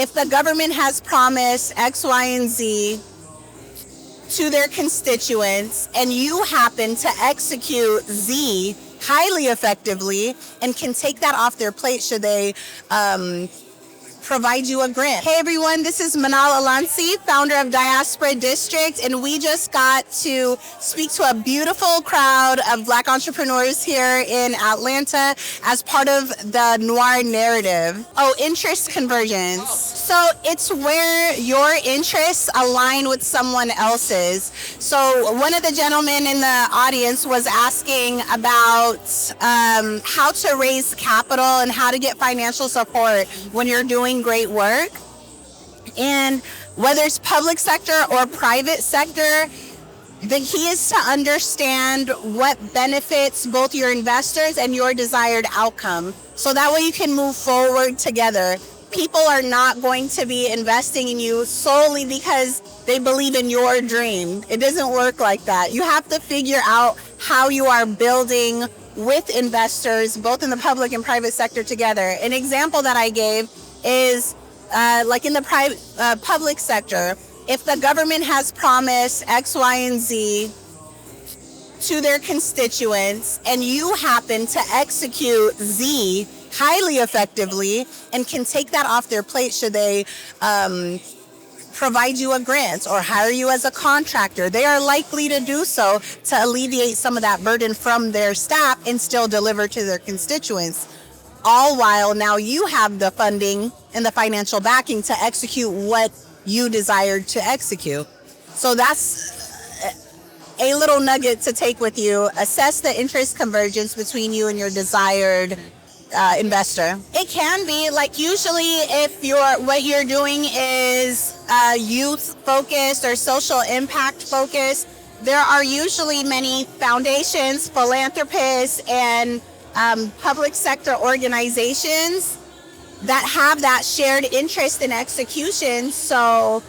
if the government has promised X, Y, and Z to their constituents and you happen to execute Z highly effectively and can take that off their plate should they provide you a grant. Hey everyone, this is Manal Alansi, founder of Diaspora District, and we just got to speak to a beautiful crowd of Black entrepreneurs here in Atlanta as part of the Noir narrative. Oh, interest convergence. So it's where your interests align with someone else's. So one of the gentlemen in the audience was asking about how to raise capital and how to get financial support when you're doing great work. And whether it's public sector or private sector, the key is to understand what benefits both your investors and your desired outcome. So that way you can move forward together. People are not going to be investing in you solely because they believe in your dream. It doesn't work like that. You have to figure out how you are building with investors, both in the public and private sector together. An example that I gave is like in the public sector, if the government has promised X, Y, and Z to their constituents and you happen to execute Z highly effectively and can take that off their plate should they provide you a grant or hire you as a contractor, they are likely to do so to alleviate some of that burden from their staff and still deliver to their constituents. All while now you have the funding and the financial backing to execute what you desired to execute. So that's a little nugget to take with you. Assess the interest convergence between you and your desired investor. It can be like usually if what you're doing is youth focused or social impact focused, there are usually many foundations, philanthropists, and public sector organizations that have that shared interest in execution, so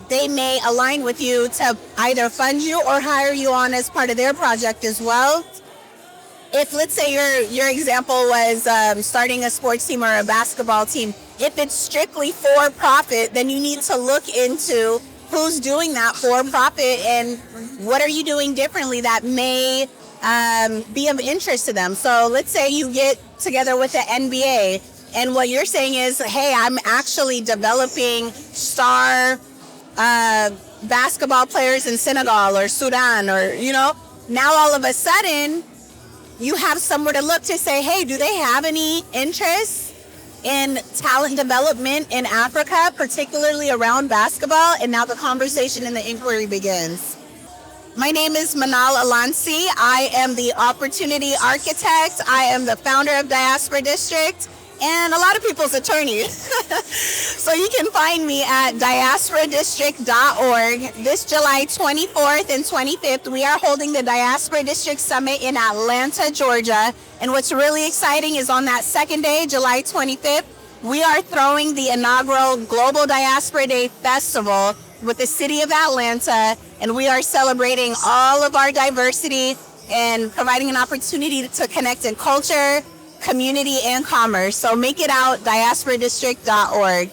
they may align with you to either fund you or hire you on as part of their project as well. If, let's say, your example was starting a sports team or a basketball team, if it's strictly for profit, then you need to look into who's doing that for profit and what are you doing differently that may be of interest to them. So let's say you get together with the NBA and what you're saying is, hey, I'm actually developing star basketball players in Senegal or Sudan or, now all of a sudden you have somewhere to look to say, hey, do they have any interest in talent development in Africa, particularly around basketball? And now the conversation and the inquiry begins. My name is Manal Alansi. I am the opportunity architect. I am the founder of Diaspora District and a lot of people's attorney. So you can find me at diasporadistrict.org. This July 24th and 25th, we are holding the Diaspora District Summit in Atlanta, Georgia. And what's really exciting is on that second day, July 25th, we are throwing the inaugural Global Diaspora Day Festival with the city of Atlanta, and we are celebrating all of our diversity and providing an opportunity to connect in culture, community, and commerce. So make it out, diasporadistrict.org.